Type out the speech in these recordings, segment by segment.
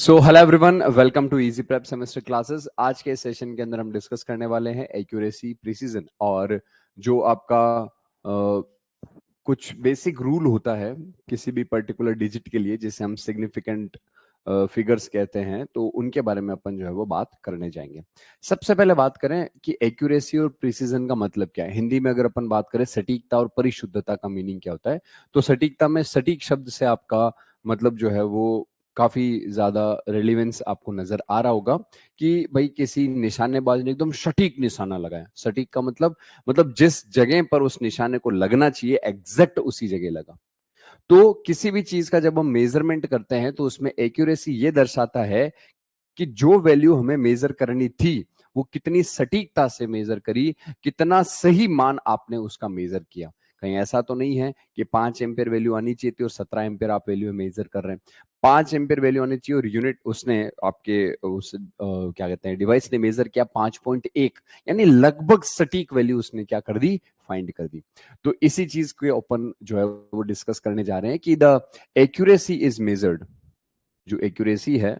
So hello everyone, welcome to easy prep semester classes. आज के session के अंदर हम डिस्कस करने वाले हैं एक्यूरेसी, प्रिसीजन और जो आपका कुछ बेसिक रूल होता है किसी भी पर्टिकुलर डिजिट के लिए, जिसे हम सिग्निफिकेंट फिगर्स कहते हैं, तो उनके बारे में अपन जो है वो बात करने जाएंगे। सबसे पहले बात करें कि एक्यूरेसी और प्रिसीजन का मतलब क्या है। हिंदी में अगर अपन बात करें सटीकता और परिशुद्धता का मीनिंग क्या होता है, तो सटीकता में सटीक शब्द से आपका मतलब जो है वो काफी ज्यादा रेलिवेंस आपको नजर आ रहा होगा कि भाई किसी निशानेबाज ने एकदम सटीक निशाना लगाया। सटीक का मतलब जिस जगह पर उस निशाने को लगना चाहिए एग्जैक्ट उसी जगह लगा। तो किसी भी चीज का जब हम मेजरमेंट करते हैं तो उसमें एक्यूरेसी ये दर्शाता है कि जो वैल्यू हमें मेजर करनी थी वो कितनी सटीकता से मेजर करी, कितना सही मान आपने उसका मेजर किया। कहीं ऐसा तो नहीं है कि 5 एम्पियर वैल्यू आनी चाहिए थी और 17 एम्पियर आप वैल्यू मेजर कर रहे हैं। 5 एम्पियर वैल्यू आनी चाहिए और यूनिट उसने आपके उस क्या कहते हैं डिवाइस ने मेजर किया 5.1, यानी लगभग सटीक वैल्यू उसने क्या कर दी, फाइंड कर दी। तो इसी चीज को अपन जो है वो डिस्कस करने जा रहे हैं कि द एक्यूरेसी इज मेजर्ड। जो एक्यूरेसी है,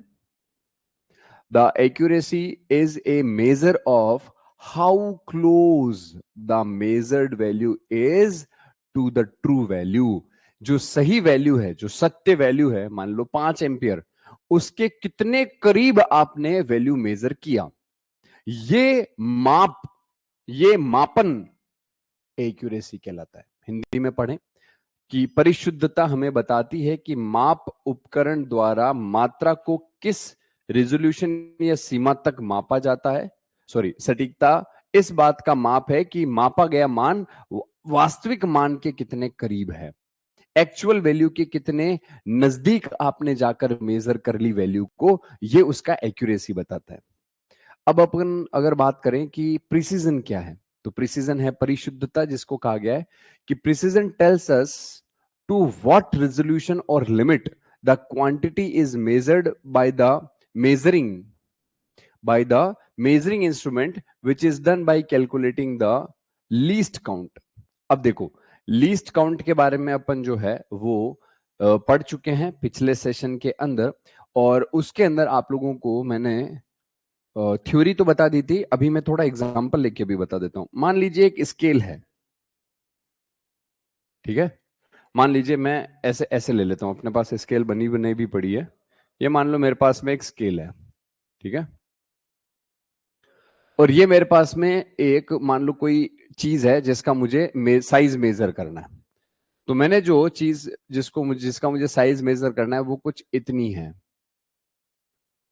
the accuracy is a measure of how close the measured value is to the true value। जो सही वैल्यू है, जो सत्य वैल्यू है, मान लो 5 एम्पियर, उसके कितने करीब आपने वैल्यू मेजर किया, ये माप, ये मापन एक्यूरेसी कहलाता है। हिंदी में पढ़ें कि परिशुद्धता हमें बताती है कि माप उपकरण द्वारा मात्रा को किस रिजोल्यूशन या सीमा तक मापा जाता है। सॉरी, सटीकता इस बात का माप है कि मापा गया मान वास्तविक मान के कितने करीब है, एक्चुअल वैल्यू के कितने नजदीक आपने जाकर मेजर कर ली वैल्यू को, ये उसका एक्यूरेसी बताता है। अब अपन अगर बात करें कि प्रिसीजन क्या है, तो प्रिसीजन है परिशुद्धता, जिसको कहा गया है कि precision tells us to what resolution और limit the quantity is measured by the measuring measuring instrument which is done by calculating the least count. अब देखो, लीस्ट काउंट के बारे में अपन जो है वो पढ़ चुके हैं पिछले सेशन के अंदर, और उसके अंदर आप लोगों को मैंने थ्योरी तो बता दी थी। अभी मैं थोड़ा एग्जांपल लेके भी बता देता हूं। मान लीजिए एक स्केल है, ठीक है। मान लीजिए मैं ऐसे ऐसे ले लेता हूं, अपने पास स्केल बनी बनाई भी पड़ी है। ये मान लो मेरे पास में एक स्केल है, ठीक है, और ये मेरे पास में एक मान लो कोई चीज है जिसका मुझे साइज मेजर करना है। तो मैंने जो चीज जिसका मुझे साइज मेजर करना है वो कुछ इतनी है।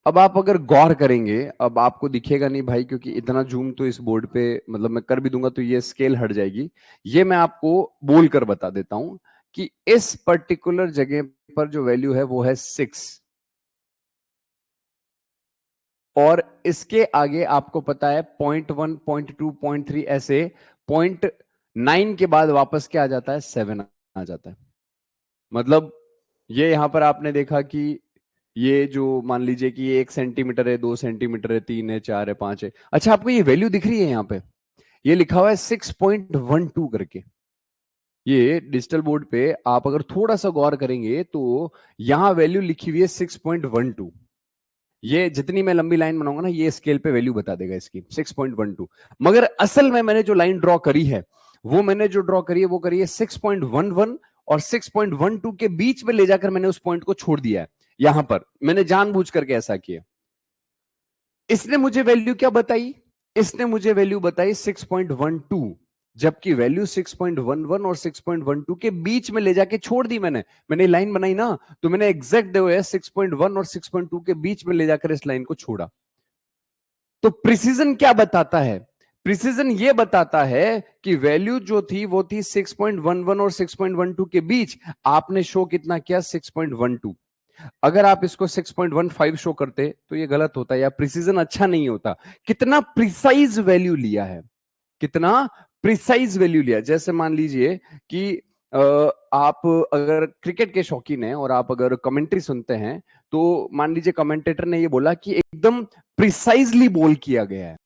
अब आप अगर गौर करेंगे, अब आपको दिखेगा नहीं भाई, क्योंकि इतना जूम तो इस बोर्ड पे मतलब मैं कर भी दूंगा तो ये स्केल हट जाएगी। ये मैं आपको बोल कर बता देता हूं कि इस पर्टिकुलर जगह पर जो वैल्यू है वो है 6, और इसके आगे आपको पता है 0.1, 0.2, 0.3, ऐसे 0.9 के बाद वापस क्या आ जाता है, 7 आ जाता है। मतलब ये यहां पर आपने देखा कि ये जो मान लीजिए कि ये 1 सेंटीमीटर है, 2 सेंटीमीटर है, 3 है, 4 है, 5 है। अच्छा, आपको ये वैल्यू दिख रही है यहाँ पे, ये लिखा हुआ है 6.12 करके। ये डिजिटल बोर्ड पे आप अगर थोड़ा सा गौर करेंगे तो यहां वैल्यू लिखी हुई है 6.12। ये जितनी मैं लंबी लाइन बनाऊंगा ना, ये स्केल पे वैल्यू बता देगा इसकी 6.12। मगर असल में मैंने जो लाइन ड्रॉ करी है, वो मैंने जो ड्रॉ करी है वो करी है 6.11 और 6.12 के बीच में ले जाकर मैंने उस पॉइंट को छोड़ दिया है। यहां पर मैंने जानबूझ करके ऐसा किया। इसने मुझे वैल्यू क्या बताई, इसने मुझे वैल्यू बताई 6.12, जबकि वैल्यू 6.11 और 6.12 के बीच में ले जाके छोड़ दी। मैंने लाइन बनाई ना, तो मैंने एग्जैक्ट जो है 6.1 और 6.2 के बीच में ले जाकर इस लाइन को छोड़ा। तो प्रिसीजन क्या बताता है, प्रिसीजन ये बताता है कि वैल्यू जो थी वो थी 6.11 और 6.12 के बीच। आपने शो कितना किया, 6.12। अगर आप इसको 6.15 शो करते तो ये गलत होता, या प्रिसीजन अच्छा नहीं होता। कितना प्रिसाइज वैल्यू लिया है, कितना प्रिसाइज वैल्यू लिया। जैसे मान लीजिए कि आप अगर क्रिकेट के शौकीन हैं और आप अगर कमेंट्री सुनते हैं, तो मान लीजिए कमेंटेटर ने ये बोला कि एकदम प्रिसाइजली बॉल किया गया है,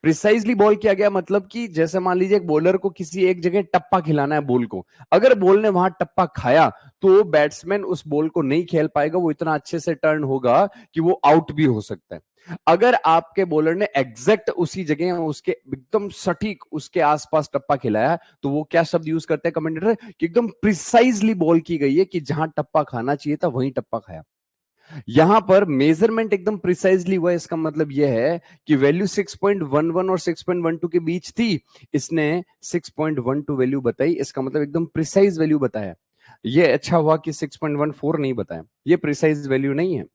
प्रिसाइजली बॉल किया गया मतलब कि जैसे मान लीजिए एक बॉलर को किसी एक जगह टप्पा खिलाना है बॉल को, अगर बॉल ने वहां टप्पा खाया तो बैट्समैन उस बॉल को नहीं खेल पाएगा, वो इतना अच्छे से टर्न होगा कि वो आउट भी हो सकता है। अगर आपके बॉलर ने एग्जैक्ट उसी जगह उसके एकदम सटीक उसके आसपास टप्पा खिलाया, तो वो क्या शब्द यूज करते हैं कमेंटेटर कि एकदम प्रिसाइजली बॉल की गई है, कि जहां टप्पा खाना चाहिए था वहीं टप्पा खाया। यहां पर मेजरमेंट एकदम प्रिसाइजली हुआ, इसका मतलब यह है कि वैल्यू 6.11 और 6.12 के बीच थी, इसने 6.12 वैल्यू बताई, इसका मतलब एकदम प्रिसाइज वैल्यू बताया। ये अच्छा हुआ कि 6.14 नहीं बताया, ये प्रिसाइज वैल्यू नहीं है।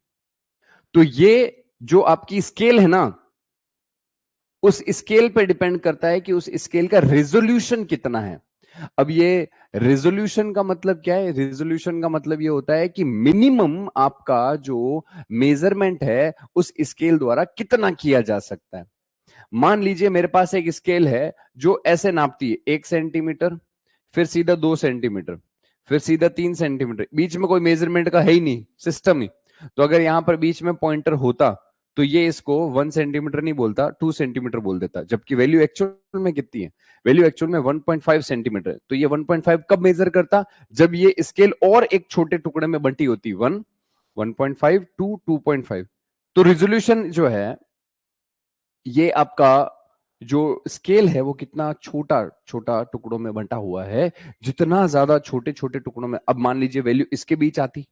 तो ये जो आपकी स्केल है ना, उस स्केल पे डिपेंड करता है कि उस स्केल का रेजोल्यूशन कितना है। अब ये रेजोल्यूशन का मतलब क्या है? रेजोल्यूशन का मतलब ये होता है कि मिनिमम आपका जो मेजरमेंट है उस स्केल द्वारा कितना किया जा सकता है। मान लीजिए मेरे पास एक स्केल है जो ऐसे नापती है 1 सेंटीमीटर, फिर सीधा 2 सेंटीमीटर, फिर सीधा 3 सेंटीमीटर, बीच में कोई मेजरमेंट का है ही नहीं, सिस्टम ही। तो अगर यहां पर बीच में पॉइंटर होता तो ये इसको 1 सेंटीमीटर नहीं बोलता, 2 सेंटीमीटर बोल देता, जबकि वैल्यू एक्चुअल में कितनी है? वैल्यू एक्चुअल में 1.5 सेंटीमीटर। तो ये 1.5 कब मेजर करता? जब ये स्केल और एक छोटे टुकड़े में बंटी होती, 1.5 टू 2.5। तो रिजोल्यूशन जो है, ये आपका जो स्केल है वो कितना छोटा छोटा टुकड़ों में बंटा हुआ है। जितना ज्यादा छोटे छोटे टुकड़ों में, अब मान लीजिए वैल्यू इसके बीच आती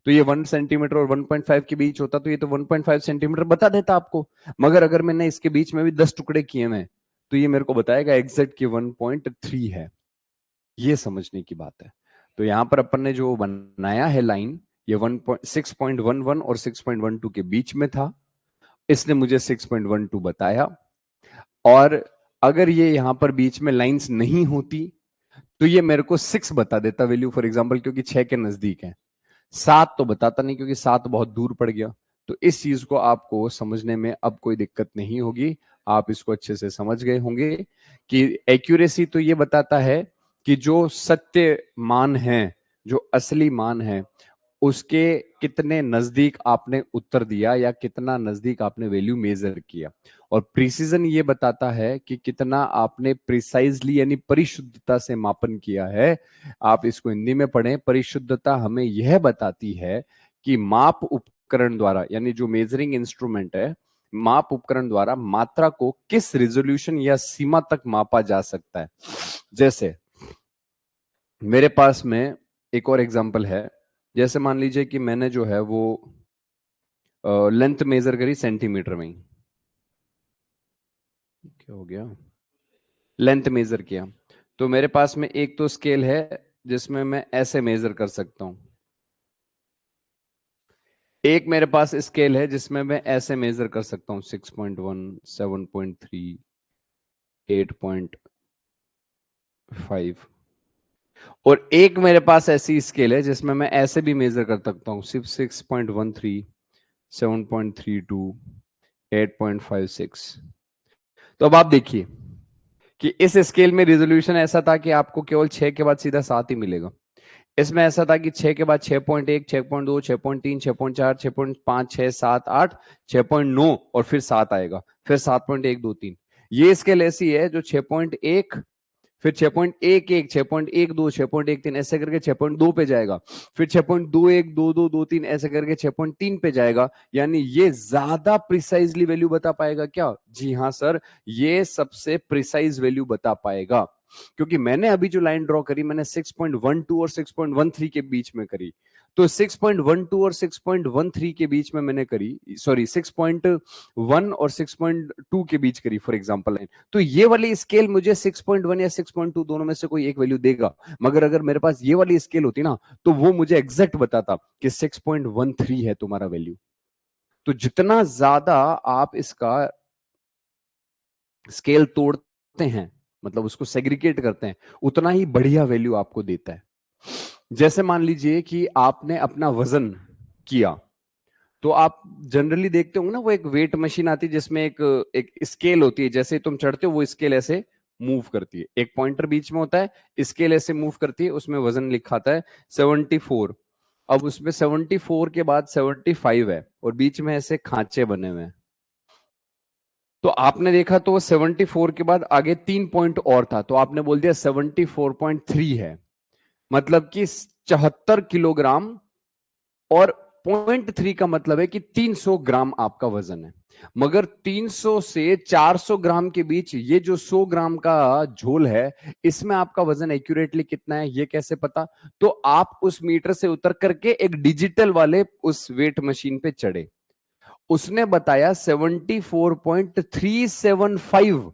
तो ये 1 सेंटीमीटर और 1.5 के बीच होता, तो ये तो 1.5 सेंटीमीटर बता देता आपको। मगर अगर मैंने इसके बीच में भी 10 टुकड़े किए हैं तो ये मेरे को बताएगा एग्जैक्ट कि 1.3 है। ये समझने की बात है। तो यहां पर अपन ने जो बनाया है लाइन, ये 6.11 और 6.12 के बीच में था, इसने मुझे 6.12 बताया। और अगर ये यहां पर बीच में लाइंस नहीं होती तो ये मेरे को 6 बता देता वैल्यू, फॉर एग्जांपल, क्योंकि 6 के नजदीक है। 7 तो बताता नहीं क्योंकि 7 बहुत दूर पड़ गया। तो इस चीज को आपको समझने में अब कोई दिक्कत नहीं होगी, आप इसको अच्छे से समझ गए होंगे कि एक्यूरेसी तो ये बताता है कि जो सत्य मान है, जो असली मान है, उसके कितने नजदीक आपने उत्तर दिया या कितना नजदीक आपने वैल्यू मेजर किया। और प्रिसीजन ये बताता है कि कितना आपने प्रिसाइजली यानी परिशुद्धता से मापन किया है। आप इसको हिंदी में पढ़ें, परिशुद्धता हमें यह बताती है कि माप उपकरण द्वारा, यानी जो मेजरिंग इंस्ट्रूमेंट है, माप उपकरण द्वारा मात्रा को किस रिजोल्यूशन या सीमा तक मापा जा सकता है। जैसे मेरे पास में एक और एग्जांपल है, जैसे मान लीजिए कि मैंने जो है वो लेंथ मेजर करी सेंटीमीटर में ही। क्या हो गया? लेंथ मेजर किया, तो मेरे पास में एक तो स्केल है जिसमें मैं ऐसे मेजर कर सकता हूं, एक मेरे पास स्केल है जिसमें मैं ऐसे मेजर कर सकता हूं, 6.1, 7.3, 8.5। और एक मेरे पास ऐसी स्केल है जिसमें मैं ऐसे भी मेजर कर सकता हूं, सिर्फ 6.13, 7.32, 8.56। तो अब आप देखिए कि इस स्केल में रिजोल्यूशन ऐसा था कि आपको केवल 6 के बाद सीधा 7 ही मिलेगा। इसमें ऐसा था कि 6 के बाद 6.1, 6.2, 6.3, 6.4, 6.5, 6, 7, 8, 6.9 और फिर 7 आएगा, फिर 7.1, 2, 3। ये स्केल ऐसी है जो 6.1, फिर 6.11, 6.12, 6.13 ऐसे करके 6.2 पे जाएगा, फिर 6.21, 22, 23 ऐसे करके 6.3 पे जाएगा। यानी ये ज्यादा प्रिसाइजली वैल्यू बता पाएगा क्या? जी हाँ सर, ये सबसे प्रिसाइज वैल्यू बता पाएगा। क्योंकि मैंने अभी जो लाइन ड्रॉ करी, मैंने 6.12 और 6.13 के बीच में करी। तो 6.12 और 6.13 के बीच में मैंने करी, सॉरी 6.1 और 6.2 के बीच करी फॉर एग्जांपल लाइन। तो ये वाली स्केल मुझे 6.1 या 6.2 दोनों में से कोई एक वैल्यू देगा। मगर अगर मेरे पास ये वाली स्केल होती ना, तो वो मुझे एग्जैक्ट बताता कि 6.13 है तुम्हारा वैल्यू। तो जितना ज्यादा आप इसका स्केल तोड़ते हैं, मतलब उसको सेग्रीगेट करते हैं, उतना ही बढ़िया वैल्यू आपको देता है। जैसे मान लीजिए कि आपने अपना वजन किया, तो आप जनरली देखते होंगे ना, वो एक वेट मशीन आती है जिसमें एक एक स्केल होती है, जैसे तुम चढ़ते हो वो स्केल ऐसे मूव करती है, एक पॉइंटर बीच में होता है, स्केल ऐसे मूव करती है, उसमें वजन लिखा आता है 74। अब उसमें 74 के बाद 75 है और बीच में ऐसे खांचे बने हुए हैं। तो आपने देखा तो 74 के बाद आगे 3 पॉइंट और था, तो आपने बोल दिया 74.3 है, मतलब कि 74 किलोग्राम। और 0.3 का मतलब है कि 300 ग्राम आपका वजन है। मगर 300 से 400 ग्राम के बीच ये जो 100 ग्राम का झोल है, इसमें आपका वजन एक्यूरेटली कितना है ये कैसे पता? तो आप उस मीटर से उतर करके एक डिजिटल वाले उस वेट मशीन पे चढ़े, उसने बताया 74.375,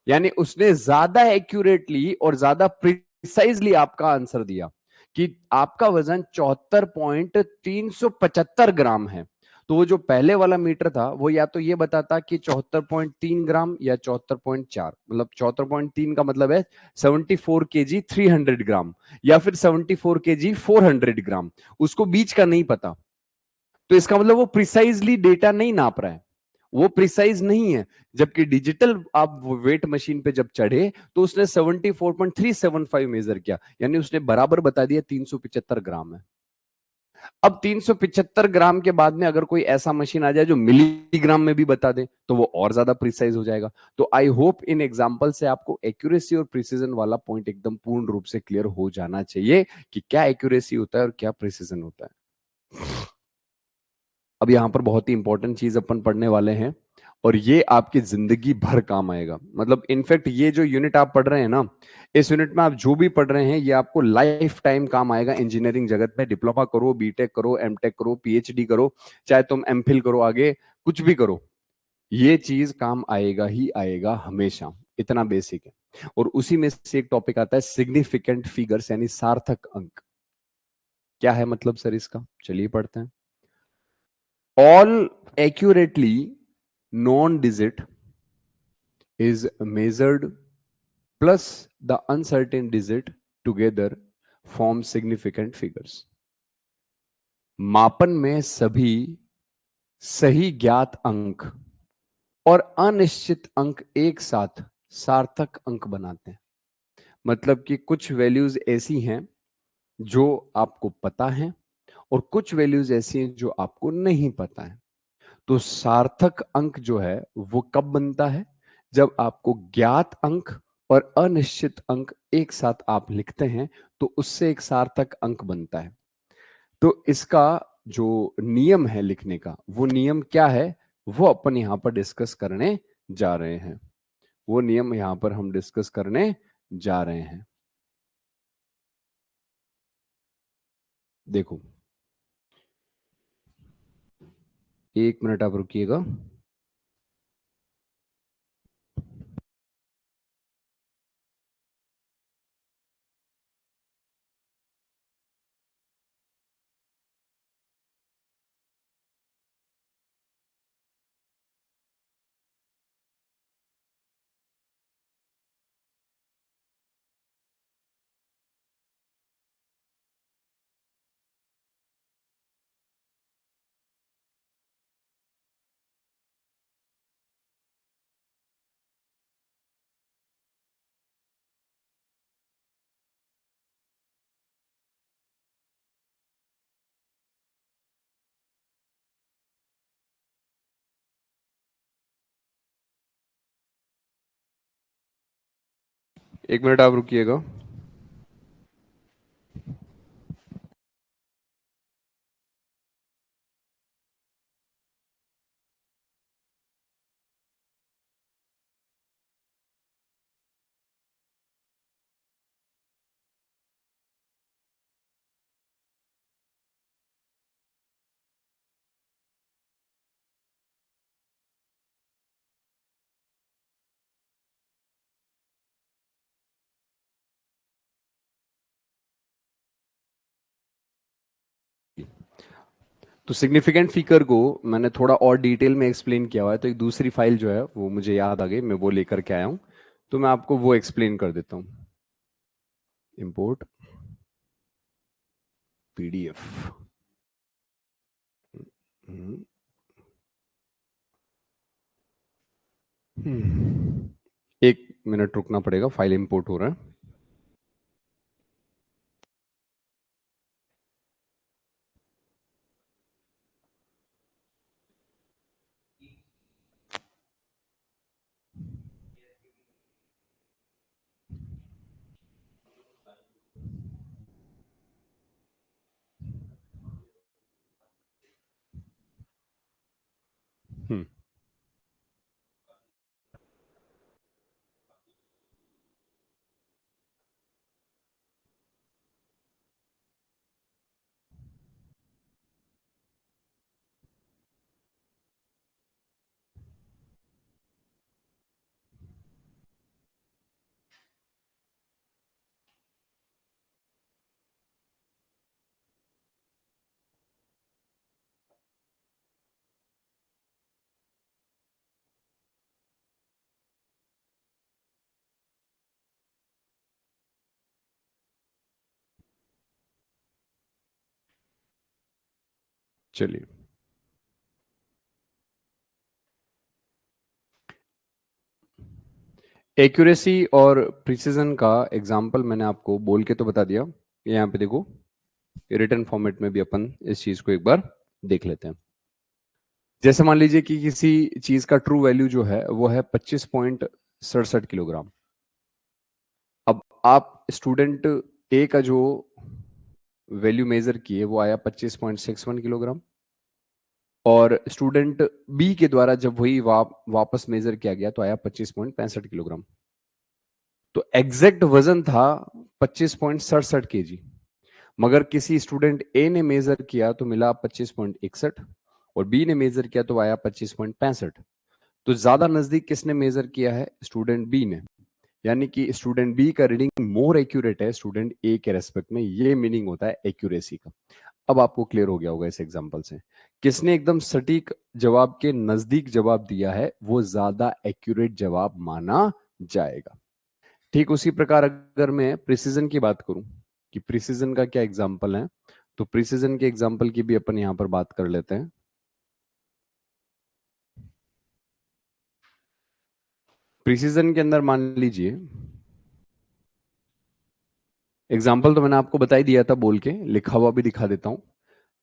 यानी उसने ज्यादा एक्यूरेटली और ज्यादा प्रिसाइजली आपका आंसर दिया कि आपका वजन 74.375 ग्राम है। तो वो जो पहले वाला मीटर था वो या तो ये बताता कि 74.3 ग्राम या 74.4, मतलब 74.3 का मतलब है 74 kg 300 ग्राम, या फिर 74 kg 400 ग्राम, उसको बीच का नहीं पता। तो इसका मतलब वो प्रिसाइजली डेटा नहीं नाप रहा है, वो प्रिसाइज नहीं है। जबकि डिजिटल आप वेट मशीन पे जब चढ़े तो उसने 74.375 मेजर किया, यानी उसने बराबर बता दिया 375 ग्राम है। अब 375 ग्राम के बाद में अगर कोई ऐसा मशीन आ जाए जो मिलीग्राम में भी बता दे तो वो और ज्यादा प्रिसाइज हो जाएगा। तो आई होप इन एग्जांपल से आपको एक्यूरेसी और प्रिसीजन वाला पॉइंट एकदम पूर्ण रूप से क्लियर हो जाना चाहिए कि क्या एक्यूरेसी होता है और क्या प्रिसीजन होता है। अब यहां पर बहुत ही इंपॉर्टेंट चीज अपन पढ़ने वाले हैं, और ये आपकी जिंदगी भर काम आएगा। मतलब इनफैक्ट ये जो यूनिट आप पढ़ रहे हैं ना, इस यूनिट में आप जो भी पढ़ रहे हैं ये आपको लाइफ टाइम काम आएगा। इंजीनियरिंग जगत में डिप्लोमा करो, बीटेक करो, एमटेक करो, पीएचडी करो, चाहे तुम एमफिल करो, आगे कुछ भी करो, ये चीज काम आएगा ही आएगा हमेशा। इतना बेसिक है। और उसी में से एक टॉपिक आता है सिग्निफिकेंट फिगर्स, यानी सार्थक अंक। क्या है मतलब सर इसका? चलिए पढ़ते हैं। All accurately known digit is measured plus the uncertain digit together form significant figures. मापन में सभी सही ज्ञात अंक और अनिश्चित अंक एक साथ सार्थक अंक बनाते हैं। मतलब कि कुछ वैल्यूज ऐसी हैं जो आपको पता है और कुछ वैल्यूज ऐसी हैं जो आपको नहीं पता है। तो सार्थक अंक जो है वो कब बनता है? जब आपको ज्ञात अंक और अनिश्चित अंक एक साथ आप लिखते हैं तो उससे एक सार्थक अंक बनता है। तो इसका जो नियम है लिखने का, वो नियम क्या है, वो अपन यहां पर डिस्कस करने जा रहे हैं। वो नियम यहां पर हम डिस्कस करने जा रहे हैं। देखो, 1 मिनट आप रुकिएगा। एक मिनट आप रुकिएगा। तो सिग्निफिकेंट फिगर को मैंने थोड़ा और डिटेल में एक्सप्लेन किया हुआ है, तो एक दूसरी फाइल जो है वो मुझे याद आ गई, मैं वो लेकर के आया हूं। तो मैं आपको वो एक्सप्लेन कर देता हूं। Import PDF. एक मिनट रुकना पड़ेगा, फाइल इंपोर्ट हो रहा है। चलिए, एक्यूरेसी और प्रिसीजन का एग्जाम्पल मैंने आपको बोल के तो बता दिया। यहाँ पे देखो, रिटर्न फॉर्मेट में भी अपन इस चीज को एक बार देख लेते हैं। जैसे मान लीजिए कि किसी चीज का ट्रू वैल्यू जो है वो है 25.67 किलोग्राम। अब आप स्टूडेंट ए का जो वैल्यू मेजर किए वो आया 25.61 किलोग्राम, और स्टूडेंट बी के द्वारा जब वही वापस मेजर किया गया तो आया 25.65 किलोग्राम। तो एग्जैक्ट वजन था 25.67 kg, मगर किसी स्टूडेंट ए ने मेजर किया तो मिला 25.61, और बी ने मेजर किया तो आया 25.65। तो ज्यादा नजदीक किसने मेजर किया है? स्टूडेंट बी ने। यानी कि स्टूडेंट बी का रीडिंग मोर एक्यूरेट है स्टूडेंट ए के रेस्पेक्ट में। ये मीनिंग होता है एक्यूरेसी का। अब आपको क्लियर हो गया होगा इस एग्जांपल से, किसने एकदम सटीक जवाब के नजदीक जवाब दिया है वो ज्यादा एक्यूरेट जवाब माना जाएगा। ठीक उसी प्रकार अगर मैं प्रिसीजन की बात करूं कि प्रिसीजन का क्या एग्जांपल है, तो प्रिसीजन के एग्जांपल की भी अपन यहां पर बात कर लेते हैं। प्रिसीजन के अंदर मान लीजिए, एग्जाम्पल तो मैंने आपको बता ही दिया था बोल के, लिखा हुआ भी दिखा देता हूं।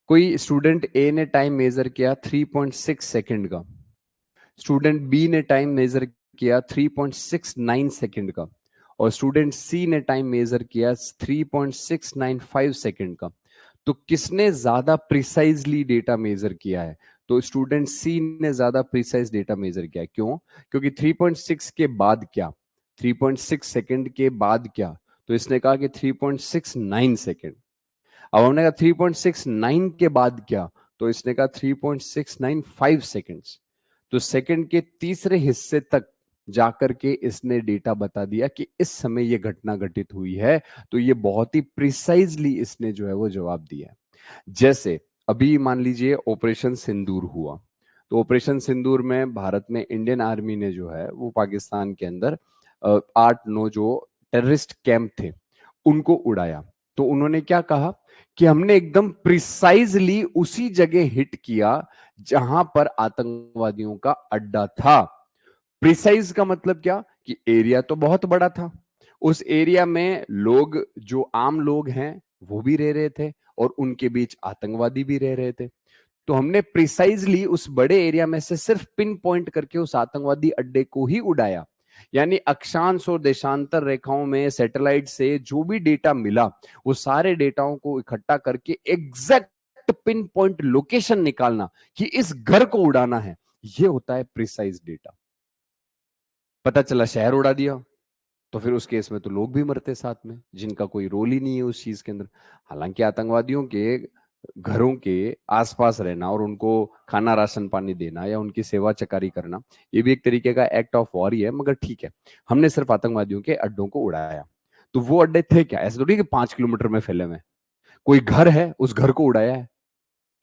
कोई स्टूडेंट ए ने टाइम मेजर किया 3.6 सेकंड का, स्टूडेंट बी ने टाइम मेजर किया 3.69 सेकंड का, और स्टूडेंट सी ने टाइम मेजर किया 3.695 सेकंड का। तो किसने ज्यादा प्रिसाइजली डेटा मेजर किया है? तो स्टूडेंट सी ने ज्यादा प्रिसाइज डेटा मेजर किया है। क्यों? क्योंकि 3.6 के बाद क्या, 3.6 सेकंड के बाद क्या, तो इसने कहा कि 3.69 सेकंड। अब हमने कहा 3.69 के बाद क्या, तो इसने कहा 3.695 सेकंड्स। तो सेकंड के तीसरे हिस्से तक जाकर के इसने डेटा बता दिया कि इस समय यह घटना घटित हुई है। तो ये बहुत ही प्रिसाइजली इसने जो है वो जवाब दिया है। जैसे अभी मान लीजिए ऑपरेशन सिंदूर हुआ, तो ऑपरेशन सिंदूर में भारत में इंडियन आर्मी ने जो है वो पाकिस्तान के अंदर 8-9 जो टेररिस्ट कैंप थे उनको उड़ाया। तो उन्होंने क्या कहा कि हमने एकदम प्रिसाइजली उसी जगह हिट किया जहां पर आतंकवादियों का अड्डा था। प्रिसाइज का मतलब क्या कि एरिया तो बहुत बड़ा था, उस एरिया में लोग जो आम लोग हैं वो भी रह रहे थे, और उनके बीच आतंकवादी भी रह रहे थे। तो हमने प्रिसाइजली उस बड़े एरिया में से सिर्फ पिन पॉइंट करके उस आतंकवादी अड्डे को ही उड़ाया। यानी अक्षांश और देशांतर रेखाओं में सैटेलाइट से जो भी डेटा मिला वो सारे डेटाओं को इकट्ठा करके एग्जैक्ट पिन पॉइंट लोकेशन निकालना कि इस घर को उड़ाना है, ये होता है प्रिसाइज डेटा। पता चला शहर उड़ा दिया, तो फिर उस केस में तो लोग भी मरते साथ में जिनका कोई रोल ही नहीं है उस चीज के अंदर। हालांकि आतंकवादियों के घरों के आसपास रहना और उनको खाना राशन पानी देना या उनकी सेवा चकारी करना, ये भी एक तरीके का एक्ट ऑफ वॉर ही है, मगर ठीक है, हमने सिर्फ आतंकवादियों के अड्डों को उड़ाया। तो वो अड्डे थे क्या? ऐसे थोड़ी कि 5 किलोमीटर में फैले हुए, कोई घर है उस घर को उड़ाया है।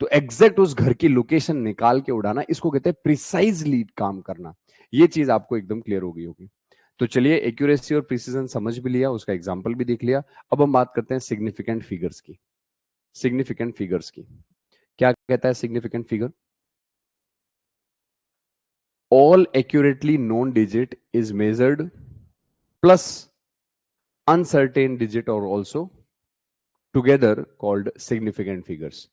तो एग्जैक्ट उस घर की लोकेशन निकाल के उड़ाना, इसको कहते हैं प्रिसाइजली काम करना। ये चीज आपको एकदम क्लियर हो गई होगी। तो चलिए, एक्यूरेसी और प्रिसीजन समझ भी लिया, उसका एग्जाम्पल भी देख लिया। अब हम बात करते हैं सिग्निफिकेंट फिगर्स की। सिग्निफिकेंट फिगर्स की क्या कहता है significant figure? All accurately known digit is measured plus uncertain digit और also together called significant figures.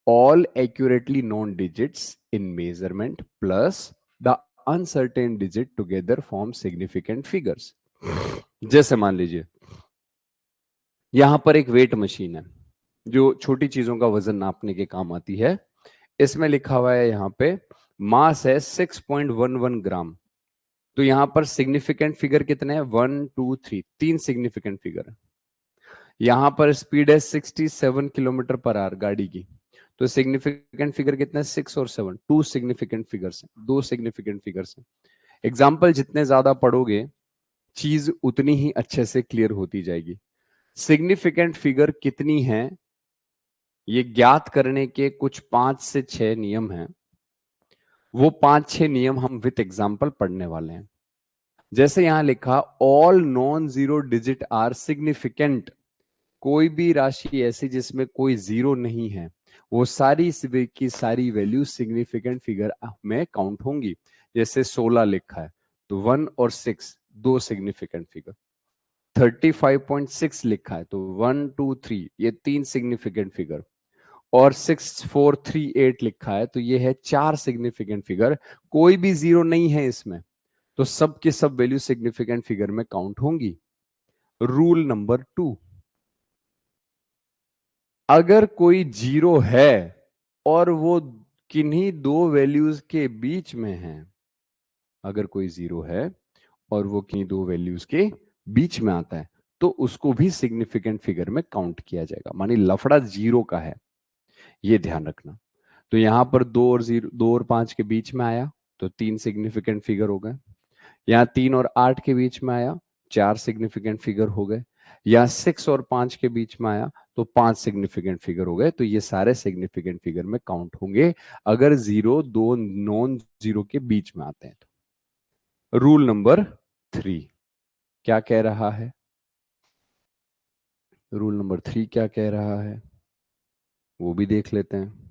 All accurately known digits in measurement plus the uncertain digit together form significant figures. जैसे मान लीजिए यहां पर एक वेट मशीन है जो छोटी चीजों का वजन नापने के काम आती है। इसमें लिखा हुआ है यहां पे मास है 6.11 ग्राम। तो यहां पर सिग्निफिकेंट फिगर कितने हैं? 1, 2, 3, तीन सिग्निफिकेंट फिगर है। यहां पर स्पीड है 67 किलोमीटर पर आवर गाड़ी की। तो सिग्निफिकेंट फिगर कितना है? 6 और 7, टू सिग्निफिकेंट फिगर्स हैं, दो सिग्निफिकेंट फिगर्स हैं। एग्जाम्पल जितने ज्यादा पढ़ोगे चीज उतनी ही अच्छे से क्लियर होती जाएगी। सिग्निफिकेंट फिगर कितनी है ये ज्ञात करने के कुछ 5 से 6 नियम हैं। वो 5-6 नियम हम विथ एग्जाम्पल पढ़ने वाले हैं। जैसे यहां लिखा all non zero digit are significant. कोई भी राशि ऐसी जिसमें कोई जीरो नहीं है वो सारी की सारी वैल्यू सिग्निफिकेंट फिगर में काउंट होंगी। जैसे 16 लिखा है तो 1 और 6 दो सिग्निफिकेंट फिगर। 35.6 लिखा है तो 1 2 3 ये तीन सिग्निफिकेंट फिगर। और 6438 लिखा है तो ये है चार सिग्निफिकेंट फिगर। कोई भी जीरो नहीं है इसमें, तो सब के सब वैल्यू सिग्निफिकेंट फिगर में काउंट होंगी। रूल नंबर 2, अगर कोई जीरो है और वो किन्हीं दो वैल्यूज के बीच में है, अगर कोई जीरो है और वो किन्हीं दो वैल्यूज के बीच में आता है तो उसको भी सिग्निफिकेंट फिगर में काउंट किया जाएगा। मानी लफड़ा जीरो का है, ये ध्यान रखना। तो यहां पर दो और पांच के बीच में आया तो तीन सिग्निफिकेंट फिगर हो गए। यहाँ 3 और 8 के बीच में आया, चार सिग्निफिकेंट फिगर हो गए। यहाँ 6 और 5 के बीच में आया तो पांच सिग्निफिकेंट फिगर हो गए। तो ये सारे सिग्निफिकेंट फिगर में काउंट होंगे अगर जीरो दो नॉन जीरो के बीच में आते हैं तो। रूल नंबर 3 क्या कह रहा है? रूल नंबर 3 क्या कह रहा है वो भी देख लेते हैं।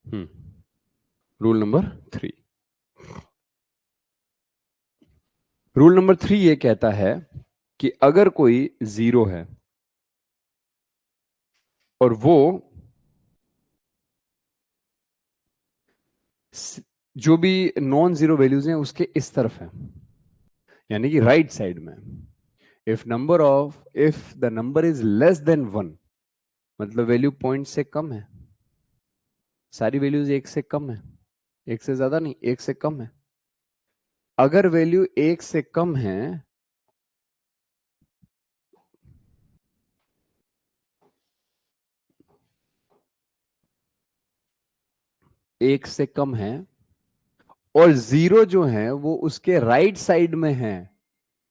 हम्म रूल नंबर 3, रूल नंबर 3 ये कहता है कि अगर कोई जीरो है और वो जो भी नॉन जीरो वैल्यूज हैं उसके इस तरफ है, यानी कि राइट साइड में। If the number is less than 1, मतलब वैल्यू पॉइंट से कम है, सारी वैल्यूज एक से कम है, एक से ज्यादा नहीं, एक से कम है। अगर वैल्यू एक से कम है, एक से कम है और जीरो जो है वो उसके राइट साइड में है,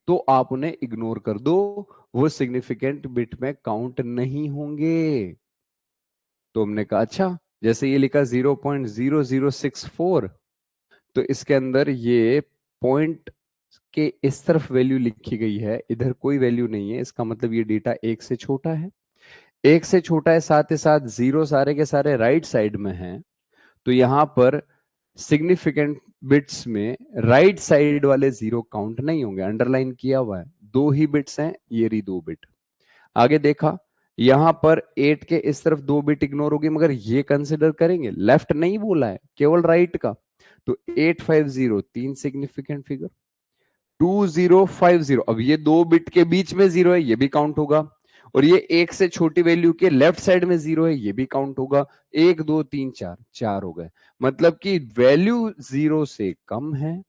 तो आप उन्हें इग्नोर कर दो, वो सिग्निफिकेंट बिट में काउंट नहीं होंगे। तो हमने कहा अच्छा, जैसे ये लिखा 0.0064, तो इसके अंदर ये पॉइंट के इस तरफ वैल्यू लिखी गई है, इधर कोई वैल्यू नहीं है, इसका मतलब ये डेटा एक से छोटा है। एक से छोटा है, साथ ही साथ जीरो सारे के सारे राइट साइड में हैं, तो यहां पर सिग्निफिकेंट बिट्स में राइट साइड वाले जीरो काउंट नहीं होंगे, अंडरलाइन किया हुआ है। दो ही बिट्स हैं, ये रही दो बिट। आगे देखा, यहां पर 8 के इस तरफ दो बिट इग्नोर होगी, मगर ये कंसिडर करेंगे, लेफ्ट नहीं बोला है, केवल राइट का। तो 850 तीन सिग्निफिकेंट फिगर। 2050, अब ये दो बिट के बीच में जीरो है, ये भी काउंट होगा। और ये एक से छोटी वैल्यू के लेफ्ट साइड में जीरो है, ये भी काउंट होगा। एक दो तीन चार, चार हो गए। मतलब कि वैल्यू जीरो से कम है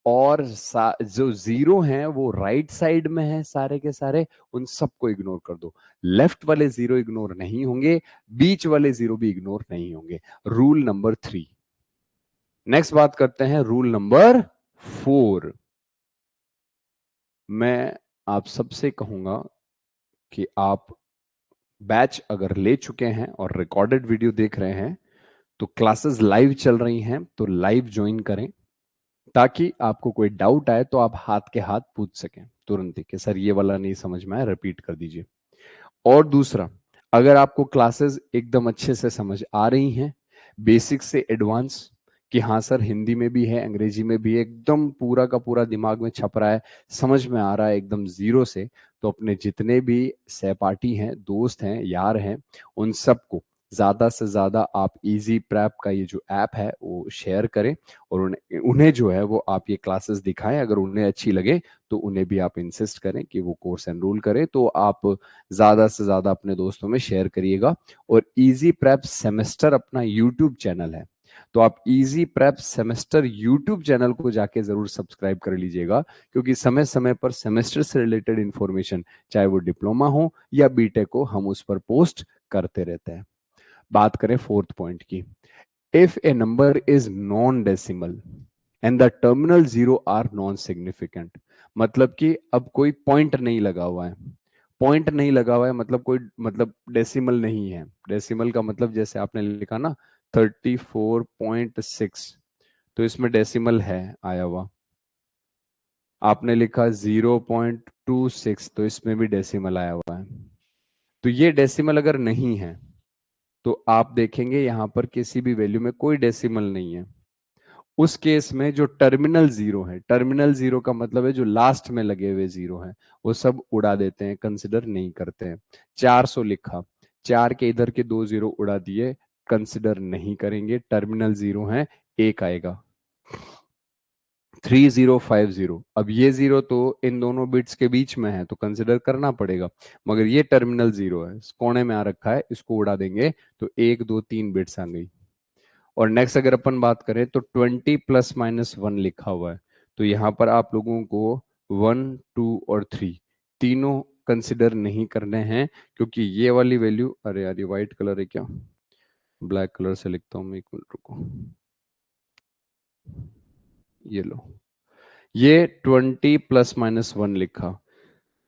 और जो जीरो हैं वो राइट साइड में है सारे के सारे, उन सबको इग्नोर कर दो। लेफ्ट वाले जीरो इग्नोर नहीं होंगे, बीच वाले जीरो भी इग्नोर नहीं होंगे। Rule number 3। नेक्स्ट बात करते हैं रूल नंबर 4। मैं आप सबसे कहूंगा कि आप बैच अगर ले चुके हैं और रिकॉर्डेड वीडियो देख रहे हैं तो क्लासेस लाइव चल रही हैं, तो लाइव ज्वाइन करें, ताकि आपको कोई डाउट आए तो आप हाथ के हाथ पूछ सकें तुरंत ही कि सर ये वाला नहीं समझ में आया, रिपीट कर दीजिए। और दूसरा, अगर आपको क्लासेस एकदम अच्छे से समझ आ रही हैं, बेसिक से एडवांस, कि हाँ सर हिंदी में भी है अंग्रेजी में भी है, एकदम पूरा का पूरा दिमाग में छप रहा है, समझ में आ रहा है एकदम जीरो से, तो अपने जितने भी सहपाठी हैं, दोस्त हैं, यार हैं, उन सबको ज्यादा से ज्यादा आप इजी प्रैप का ये जो ऐप है वो शेयर करें। और उन्हें उन्हें जो है वो आप ये क्लासेस दिखाएं, अगर उन्हें अच्छी लगे तो उन्हें भी आप इंसिस्ट करें कि वो कोर्स एनरोल करें। तो आप ज्यादा से ज्यादा अपने दोस्तों में शेयर करिएगा। और इजी प्रेप सेमेस्टर अपना यूट्यूब चैनल है, तो आप easy prep semester YouTube channel को जाके जरूर सब्सक्राइब कर लीजिएगा, क्योंकि समय समय पर सेमेस्टर से रिलेटेड इंफॉर्मेशन, चाहे वो डिप्लोमा हो या बीटेक हो, हम उस पर पोस्ट करते रहते हैं। बात करें फोर्थ पॉइंट की, if a number is non decimal, and the terminal zero are non significant. मतलब कि अब कोई पॉइंट नहीं लगा हुआ है। पॉइंट नहीं लगा हुआ है मतलब कोई मतलब डेसिमल नहीं है। डेसिमल का मतलब जैसे आपने लिखा ना 34.6, तो इसमें डेसिमल है आया हुआ। आपने लिखा 0.26, तो इसमें भी डेसिमल आया हुआ है। तो ये डेसिमल अगर नहीं है तो आप देखेंगे यहां पर किसी भी वैल्यू में कोई डेसिमल नहीं है। उस केस में जो टर्मिनल जीरो है, टर्मिनल जीरो का मतलब है जो लास्ट में लगे हुए जीरो हैं, वो सब उड़ा देते हैं, कंसिडर नहीं करते हैं। 400 लिखा, 4 के इधर के 2 जीरो उड़ा दिए, कंसिडर नहीं करेंगे, टर्मिनल जीरो है, एक आएगा। 3050, अब ये जीरो तो इन दोनों बिट्स के बीच में है तो कंसिडर करना पड़ेगा, मगर ये टर्मिनल जीरो है, इस कोने में आ रखा है, इसको उड़ा देंगे तो 1 2 3 बिट्स आ गई। और नेक्स्ट अगर अपन बात करें तो 20 ± 1 लिखा हुआ है, तो यहां पर आप लोगों को 1 2 और 3 तीनों कंसिडर नहीं करने हैं, क्योंकि ये वाली वैल्यू, अरे यार ये व्हाइट कलर है क्या, ब्लैक कलर से लिखता हूं मैं, 1 मिनट रुको, ये लो, ये 20 ± 1 लिखा,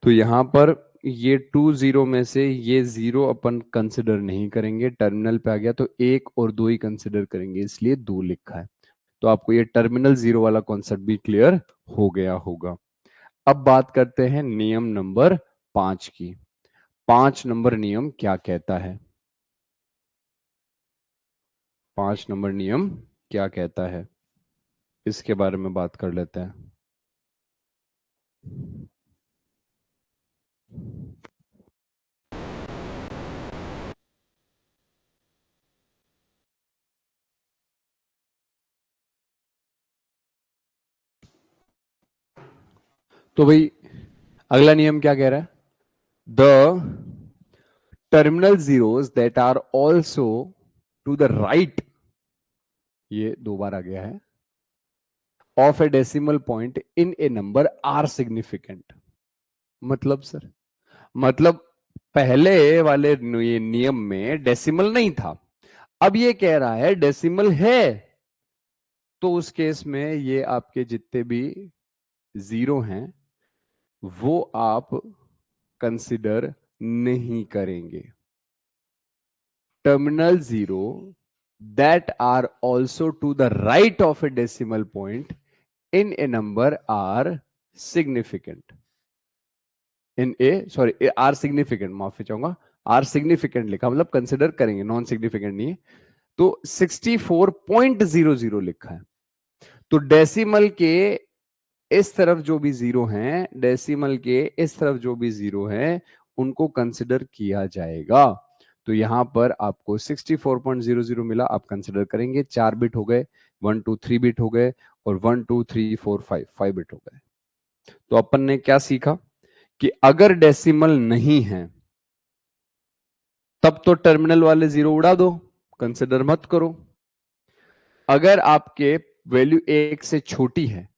तो यहां पर ये 2 जीरो में से ये जीरो अपन कंसिडर नहीं करेंगे, टर्मिनल पे आ गया तो 1 और 2 ही कंसिडर करेंगे, इसलिए 2 लिखा है। तो आपको ये टर्मिनल जीरो वाला कॉन्सेप्ट भी क्लियर हो गया होगा। अब बात करते हैं नियम नंबर 5 की। 5 नंबर नियम क्या कहता है? 5 नंबर नियम क्या कहता है, इसके बारे में बात कर लेते हैं। तो भाई अगला नियम क्या कह रहा है? The terminal zeros that are also to the right, ये 2 बार आ गया है, of a decimal point in a number are significant. मतलब सर, मतलब पहले वाले ये नियम में डेसिमल नहीं था, अब ये कह रहा है डेसिमल है, तो उस केस में ये आपके जितने भी जीरो हैं वो आप कंसिडर नहीं करेंगे। Terminal zero that are also to the right of a decimal point in a number are significant, in a sorry are significant, माफी चाहूंगा, आर सिग्निफिकेंट लिखा मतलब कंसिडर करेंगे, नॉन सिग्निफिकेंट नहीं है। तो 64.00 लिखा है, तो डेसिमल के इस तरफ जो भी जीरो हैं, डेसिमल के इस तरफ जो भी जीरो हैं, उनको कंसिडर किया जाएगा। तो यहां पर आपको 64.00 मिला, आप कंसिडर करेंगे, 4 बिट हो गए, 1 2 3 बिट हो गए, और 1 2 3 4 5 5 बिट हो गए। तो अपन ने क्या सीखा कि अगर डेसिमल नहीं है तब तो टर्मिनल वाले जीरो उड़ा दो, कंसिडर मत करो। अगर आपके वैल्यू 1 से छोटी है